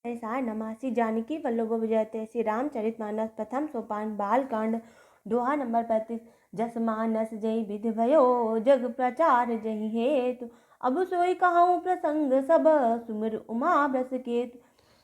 ऐसा नमासि जानकी वल्लभ विजयते श्री रामचरितमानस प्रथम सोपान बालकांड दोहा नंबर 35। जस मानस जय विधि भयो जग प्रचार जय हेतु अब सोई कहूँ प्रसंग सब सुमिर उमा ब्रस केतु।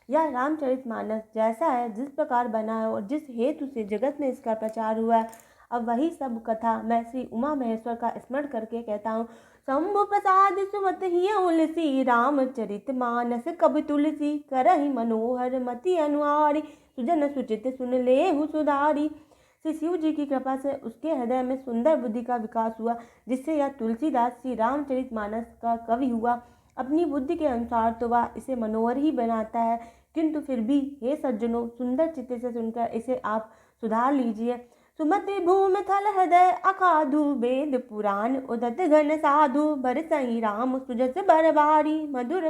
यह रामचरितमानस जैसा है जिस प्रकार बना है और जिस हेतु से जगत में इसका प्रचार हुआ है, अब वही सब कथा मैं श्री उमा महेश्वर का स्मरण करके कहता हूँ। शंभु प्रसाद सुमत ही उलसी रामचरित मानस कब तुलसी करहि मनोहर मति अनुहारी सुजन सुचित सुन लेहु सुधारी। श्री शिव जी की कृपा से उसके हृदय में सुंदर बुद्धि का विकास हुआ, जिससे यह तुलसीदास श्री रामचरित मानस का कवि हुआ। अपनी बुद्धि के अनुसार तो वह इसे मनोहर ही बनाता है, किंतु फिर भी हे सज्जनों, सुंदर चित्त से सुनकर इसे आप सुधार लीजिए। सुमति भूमि थल हृदय अखाधु वेद पुराण उदत घन साधु बरसई राम सुजस बरबारी मधुर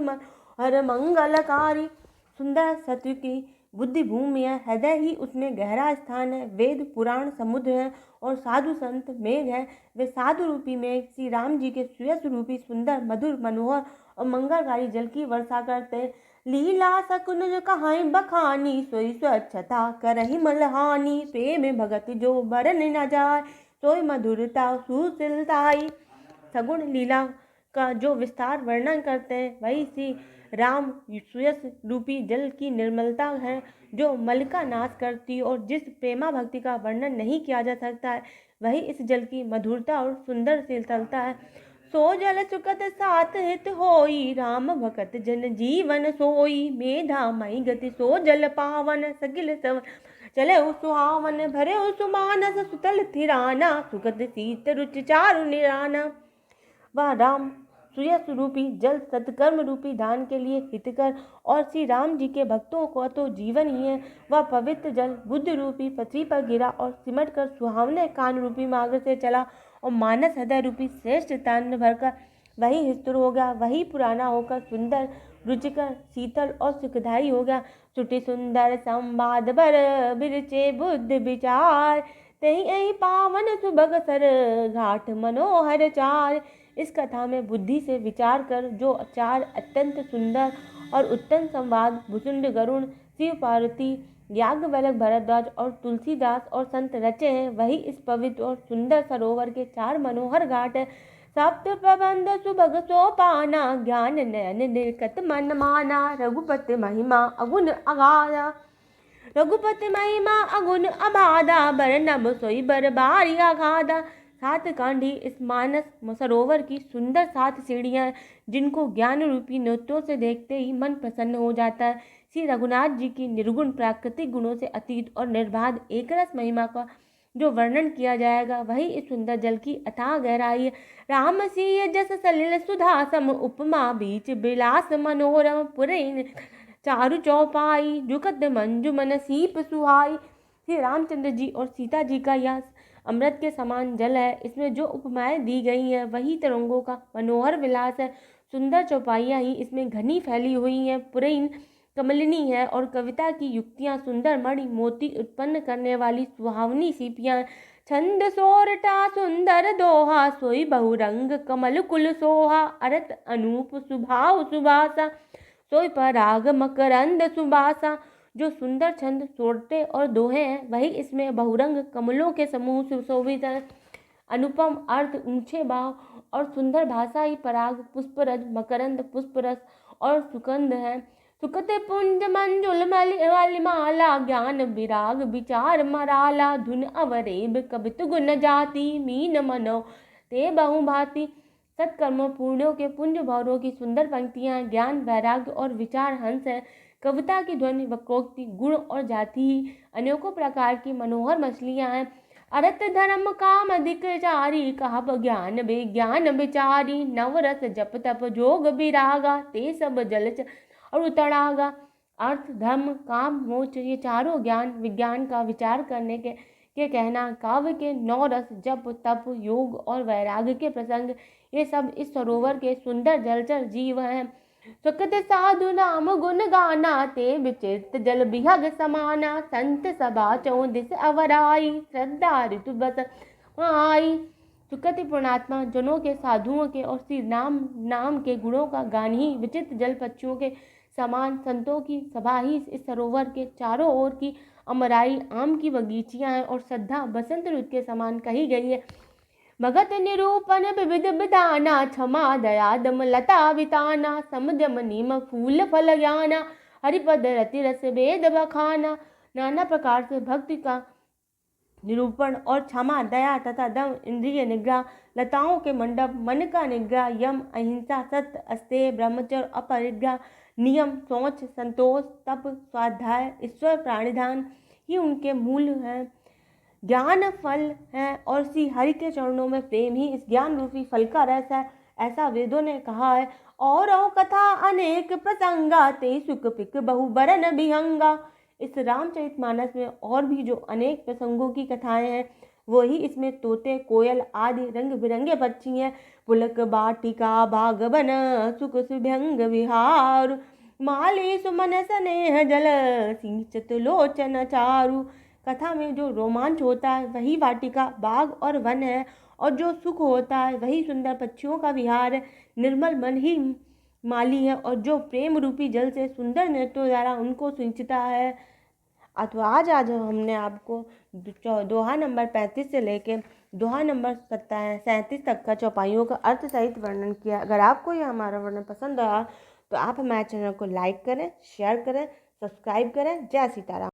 हर मंगलकारी। सुंदर सत्य की बुद्धि भूमि है, हृदय ही उसमें गहरा स्थान है। वेद पुराण समुद्र है और साधु संत मेघ है। वे साधु रूपी मेघ श्री राम जी के सुयस रूपी सुंदर मधुर मनोहर और मंगलकारी जल की वर्षा करते। लीला सकुन कहाई बखानी सोई स्वच्छता करहि मलहानी प्रेम भगत जो बरन न जाय सोई मधुरता सुशीलताई। सगुण लीला का जो विस्तार वर्णन करते हैं वही श्री राम सुयस रूपी जल की निर्मलता है, जो मल का नाश करती और जिस प्रेमा भक्ति का वर्णन नहीं किया जा सकता है, वही इस जल की मधुरता और सुंदर शीतलता है। सो जल सुखत सात हित होई राम भगत जन जीवन सोई मेधा मई गति सो जल पावन सगिल सवन चले सुहावन भरे सुमानस सुतल थिराना सुगत शीत रुचि चारु निराना। वह राम सुयस रूपी जल सत्कर्म रूपी दान के लिए हितकर और श्री राम जी के भक्तों को तो जीवन ही है। वह पवित्र जल बुद्ध रूपी पृथ्वी पर गिरा और सिमट कर सुहावने कान रूपी मार्ग से चला और मानस हृदय रूपी श्रेष्ठ तान भरकर वही स्थिर हो गया। वही पुराना होकर सुंदर रुचिकर शीतल और सुखदायी हो गया। छुटी सुंदर संवाद बर बिरचे बुद्ध विचार तही अही पावन सुभग सर घाट मनोहर चार। इस कथा में बुद्धि से विचार कर जो चार अत्यंत सुंदर और उत्तम संवाद भुसुंड गरुण शिव पार्वती याज्ञवल्क्य भरद्वाज और तुलसीदास और संत रचे हैं, वही इस पवित्र और सुंदर सरोवर के चार मनोहर घाट है। सप्त प्रबंध सुभग सोपाना ज्ञान नयन निर्कत मन माना रघुपति महिमा अगुण अगाधा रघुपति महिमा अगुण अबाधा बरनब सोई बरबारी अगाधा। सात कांडी इस मानस सरोवर की सुंदर सात सीढ़ियां, जिनको ज्ञान रूपी नृत्यों से देखते ही मन प्रसन्न हो जाता है। श्री रघुनाथ जी की निर्गुण प्राकृतिक गुणों से अतीत और निर्बाध एकरस महिमा का जो वर्णन किया जाएगा, वही इस सुंदर जल की अथाह गहराई है। राम सिंह जस सलिल सुधा सम उपमा बीच बिलास मनोरम पुरैन चारु चौपाई जुगत मंजू मन सीप सुहाई। श्री रामचंद्र जी और सीता जी का यह अमृत के समान जल है। इसमें जो उपमाएं दी गई हैं वही तरंगों का मनोहर विलास है। सुंदर चौपाइयाँ ही इसमें घनी फैली हुई हैं। पुरैन कमलिनी है और कविता की युक्तियाँ सुंदर मणि मोती उत्पन्न करने वाली सुहावनी सीपियाँ। छंद सोरठा सुंदर दोहा सोई बहुरंग कमल कुल सोहा अरत अनूप सुभाव सुभाषा सोई पराग मकरंद सुबासा। जो सुंदर छंद सोरठे और दोहे हैं वही इसमें बहुरंग कमलों के समूह सुशोभित है। अनुपम अर्थ ऊंचे भाव और सुंदर भाषा ही पराग पुष्परज मकरंद पुष्परस और सुगंध है। सुकत पुंज मंजुल मलिमाला ज्ञान विराग विचार मराला धुन अवरेब कवित गुण जाति मीन मनो ते बहु भांति। सत्कर्मों पुण्यों के पुंज भौरों की सुंदर पंक्तियां ज्ञान वैराग्य और विचार हंस है। कविता की ध्वनि वक्रोक्ति गुण और जाति ही अनेकों प्रकार की मनोहर मछलियां हैं। अर्थ धर्म काम अधिक चारी कहा ज्ञान विज्ञान विचारी नवरस जप तप जोग विरागा ते सब जलच और उतरागा। अर्थ धर्म काम मोक्ष ये चारों ज्ञान विज्ञान का विचार करने के कहना, काव्य के 9 रस जप तप योग और वैराग्य के प्रसंग, ये सब इस सरोवर के सुंदर जलचर जीव हैं। सुखत साधु नाम गुण गाना ते विचित्र जल बिहग समाना संत सभा चौदिस अवराई श्रद्धा ऋतु बस आई। सुखत पुण्यात्मा जनों के साधुओं के और श्री नाम के गुणों का गान ही विचित्र जल पक्षियों के समान संतों की सभा ही इस सरोवर के चारों ओर की अमराई आम की बगीचियां हैं और श्रद्धा बसंत ऋतु के समान कही गई है। भगत निरूपण विविध विधाना, क्षमा दया दम लता विताना, समदम नीम फूल फल ज्ञाना, हरिपद रति रस वेद बखाना। नाना प्रकार से भक्ति का निरूपण और क्षमा दया तथा दम इंद्रिय निग्रह, लताओं के मंडप मन का निग्रह, यम अहिंसा सत्य अस्तेय ब्रह्मचर्य अपरिग्रह, नियम सोच संतोष तप स्वाध्याय ईश्वर प्राणिधान ही उनके मूल हैं, ज्ञान फल है और श्री हरि के चरणों में प्रेम ही इस ज्ञान रूपी फल का रस है, ऐसा वेदों ने कहा है। और कथा अनेक प्रसंगा, ते सुख पिक बहु बरन बिहंगा। इस रामचरितमानस में और भी जो अनेक प्रसंगों की कथाएं हैं वही इसमें तोते कोयल आदि रंग बिरंगे पक्षी हैं। पुलक बाटिका बागवन सुख सुभ्यंग विहार, माली सुमन स्नेह जल सिंचित लोचन चारु। कथा में जो रोमांच होता है वही वाटिका बाग और वन है, और जो सुख होता है वही सुंदर पक्षियों का विहार है। निर्मल मन ही माली है और जो प्रेम रूपी जल से सुंदर नृत्यों द्वारा उनको सिंचता है। तो आज हमने आपको दोहा नंबर 35 से लेके दोहा नंबर 37 तक का चौपाइयों का अर्थ सहित वर्णन किया। अगर आपको यह हमारा वर्णन पसंद आया तो आप हमारे चैनल को लाइक करें, शेयर करें, सब्सक्राइब करें। जय सीताराम।